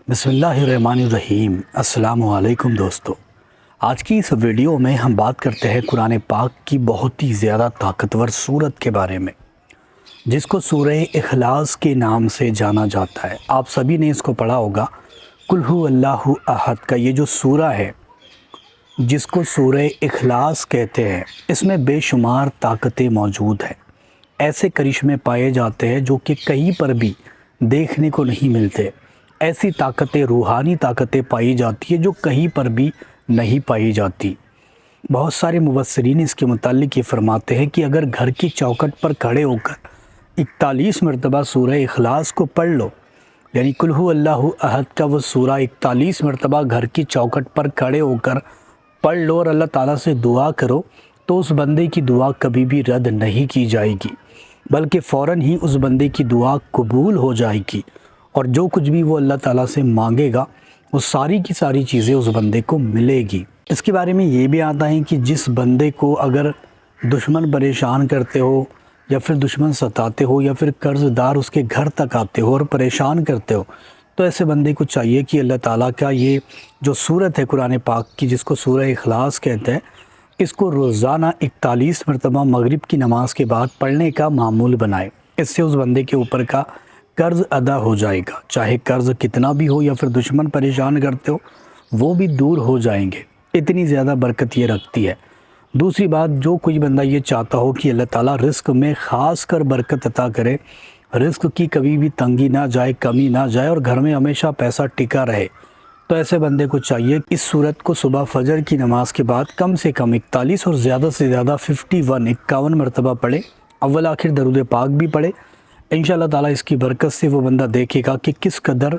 بسم اللہ الرحمن الرحیم۔ السلام علیکم دوستو، آج کی اس ویڈیو میں ہم بات کرتے ہیں قرآن پاک کی بہت ہی زیادہ طاقتور سورت کے بارے میں، جس کو سورہ اخلاص کے نام سے جانا جاتا ہے۔ آپ سبھی نے اس کو پڑھا ہوگا۔ قل ھو اللہ احد کا یہ جو سورہ ہے، جس کو سورہ اخلاص کہتے ہیں، اس میں بے شمار طاقتیں موجود ہیں۔ ایسے کرشمے پائے جاتے ہیں جو کہ کہیں پر بھی دیکھنے کو نہیں ملتے۔ ایسی طاقتیں، روحانی طاقتیں پائی جاتی ہیں جو کہیں پر بھی نہیں پائی جاتی۔ بہت سارے مفسرین اس کے متعلق یہ فرماتے ہیں کہ اگر گھر کی چوکھٹ پر کھڑے ہو کر 41 مرتبہ سورہ اخلاص کو پڑھ لو، یعنی قل ھو اللہ احد کا وہ سورہ 41 مرتبہ گھر کی چوکھٹ پر کھڑے ہو کر پڑھ لو اور اللہ تعالیٰ سے دعا کرو، تو اس بندے کی دعا کبھی بھی رد نہیں کی جائے گی، بلکہ فوراً ہی اس بندے کی دعا قبول ہو جائے گی، اور جو کچھ بھی وہ اللہ تعالیٰ سے مانگے گا وہ ساری کی ساری چیزیں اس بندے کو ملے گی۔ اس کے بارے میں یہ بھی آتا ہے کہ جس بندے کو اگر دشمن پریشان کرتے ہو، یا پھر دشمن ستاتے ہو، یا پھر قرض دار اس کے گھر تک آتے ہو اور پریشان کرتے ہو، تو ایسے بندے کو چاہیے کہ اللہ تعالیٰ کا یہ جو سورت ہے قرآن پاک کی، جس کو سورہ اخلاص کہتے ہیں، اس کو روزانہ 41 مرتبہ مغرب کی نماز کے بعد پڑھنے کا معمول بنائے۔ اس سے اس بندے کے اوپر کا قرض ادا ہو جائے گا، چاہے قرض کتنا بھی ہو یا پھر دشمن پریشان کرتے ہو، وہ بھی دور ہو جائیں گے۔ اتنی زیادہ برکت یہ رکھتی ہے۔ دوسری بات، جو کوئی بندہ یہ چاہتا ہو کہ اللہ تعالیٰ رزق میں خاص کر برکت عطا کرے، رزق کی کبھی بھی تنگی نہ جائے، کمی نہ جائے، اور گھر میں ہمیشہ پیسہ ٹکا رہے، تو ایسے بندے کو چاہیے کہ اس سورت کو صبح فجر کی نماز کے بعد کم سے کم 41 اور زیادہ سے زیادہ 51 مرتبہ پڑھے، اول آخر درود پاک بھی پڑھے۔ انشاءاللہ تعالیٰ اس کی برکت سے وہ بندہ دیکھے گا کہ کس قدر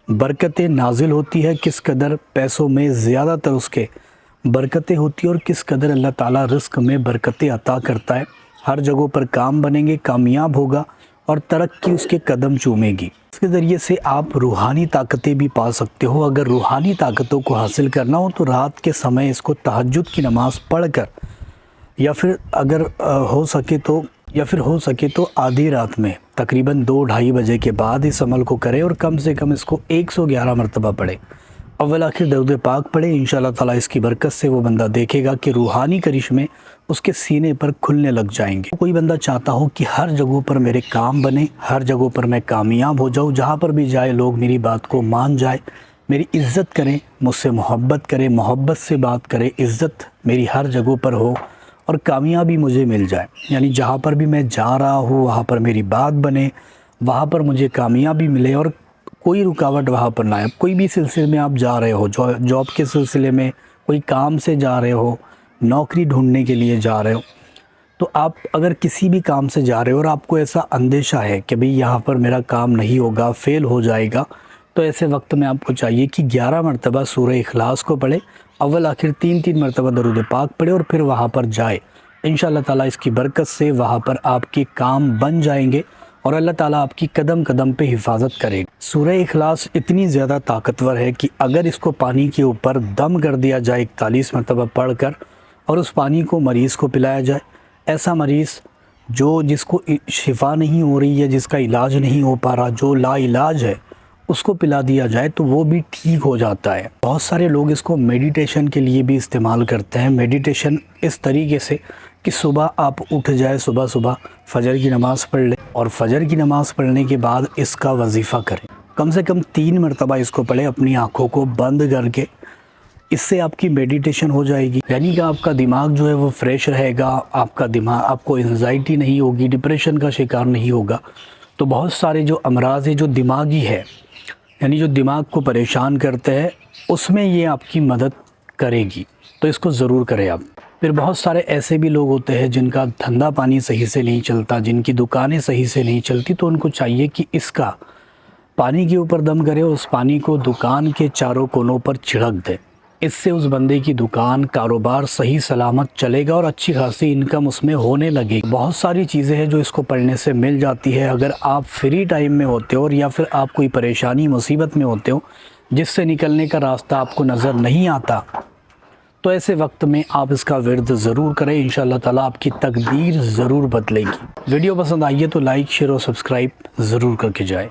برکتیں نازل ہوتی ہے، کس قدر پیسوں میں زیادہ تر اس کے برکتیں ہوتی ہیں، اور کس قدر اللہ تعالیٰ رزق میں برکتیں عطا کرتا ہے۔ ہر جگہوں پر کام بنیں گے، کامیاب ہوگا، اور ترقی اس کے قدم چومے گی۔ اس کے ذریعے سے آپ روحانی طاقتیں بھی پا سکتے ہو۔ اگر روحانی طاقتوں کو حاصل کرنا ہو تو رات کے سمے اس کو تہجد کی نماز پڑھ کر، یا پھر اگر ہو سکے تو آدھی رات میں تقریباً 2-2:30 بجے کے بعد اس عمل کو کرے، اور کم سے کم اس کو 111 مرتبہ پڑھے، اول آخر درود پاک پڑھے۔ انشاءاللہ تعالیٰ اس کی برکت سے وہ بندہ دیکھے گا کہ روحانی کرشمے اس کے سینے پر کھلنے لگ جائیں گے۔ کوئی بندہ چاہتا ہو کہ ہر جگہوں پر میرے کام بنے، ہر جگہوں پر میں کامیاب ہو جاؤں، جہاں پر بھی جائے لوگ میری بات کو مان جائے، میری عزت کریں، مجھ سے محبت کریں، محبت سے بات کریں، عزت میری ہر جگہوں پر ہو، اور کامیابی مجھے مل جائے، یعنی جہاں پر بھی میں جا رہا ہوں وہاں پر میری بات بنے، وہاں پر مجھے کامیابی ملے، اور کوئی رکاوٹ وہاں پر نہ آئے۔ کوئی بھی سلسلے میں آپ جا رہے ہو، جاب کے سلسلے میں، کوئی کام سے جا رہے ہو، نوکری ڈھونڈنے کے لیے جا رہے ہو، تو آپ اگر کسی بھی کام سے جا رہے ہو اور آپ کو ایسا اندیشہ ہے کہ بھئی یہاں پر میرا کام نہیں ہوگا، فیل ہو جائے گا، تو ایسے وقت میں آپ کو چاہیے کہ 11 مرتبہ سورہ اخلاص کو پڑھے، اول آخر 3 مرتبہ درود پاک پڑھے، اور پھر وہاں پر جائے۔ انشاءاللہ تعالیٰ اس کی برکت سے وہاں پر آپ کے کام بن جائیں گے، اور اللہ تعالیٰ آپ کی قدم قدم پہ حفاظت کرے گا۔ سورہ اخلاص اتنی زیادہ طاقتور ہے کہ اگر اس کو پانی کے اوپر دم کر دیا جائے 41 مرتبہ پڑھ کر، اور اس پانی کو مریض کو پلایا جائے، ایسا مریض جس کو شفا نہیں ہو رہی ہے، جس کا علاج نہیں ہو پا رہا، جو لا علاج ہے، اس کو پلا دیا جائے تو وہ بھی ٹھیک ہو جاتا ہے۔ بہت سارے لوگ اس کو میڈیٹیشن کے لیے بھی استعمال کرتے ہیں۔ میڈیٹیشن اس طریقے سے کہ صبح آپ اٹھ جائے، صبح فجر کی نماز پڑھ لیں، اور فجر کی نماز پڑھنے کے بعد اس کا وظیفہ کریں، کم سے کم 3 مرتبہ اس کو پڑھیں اپنی آنکھوں کو بند کر کے۔ اس سے آپ کی میڈیٹیشن ہو جائے گی، یعنی کہ آپ کا دماغ جو ہے وہ فریش رہے گا، آپ کو انزائٹی نہیں ہوگی، ڈپریشن کا شکار نہیں ہوگا۔ تو بہت سارے جو امراض ہیں جو دماغی ہے، یعنی جو دماغ کو پریشان کرتے ہیں، اس میں یہ آپ کی مدد کرے گی، تو اس کو ضرور کریں آپ۔ پھر بہت سارے ایسے بھی لوگ ہوتے ہیں جن کا دھندا پانی صحیح سے نہیں چلتا، جن کی دکانیں صحیح سے نہیں چلتی، تو ان کو چاہیے کہ اس کا پانی کے اوپر دم کرے، اس پانی کو دکان کے چاروں کونوں پر چھڑک دے۔ اس سے اس بندے کی دکان، کاروبار صحیح سلامت چلے گا، اور اچھی خاصی انکم اس میں ہونے لگے گی۔ بہت ساری چیزیں ہیں جو اس کو پڑھنے سے مل جاتی ہے۔ اگر آپ فری ٹائم میں ہوتے ہو، یا پھر آپ کوئی پریشانی مصیبت میں ہوتے ہو جس سے نکلنے کا راستہ آپ کو نظر نہیں آتا، تو ایسے وقت میں آپ اس کا ورد ضرور کریں۔ انشاءاللہ تعالیٰ آپ کی تقدیر ضرور بدلے گی۔ ویڈیو پسند آئیے تو لائک، شیئر اور سبسکرائب ضرور کر کے جائے۔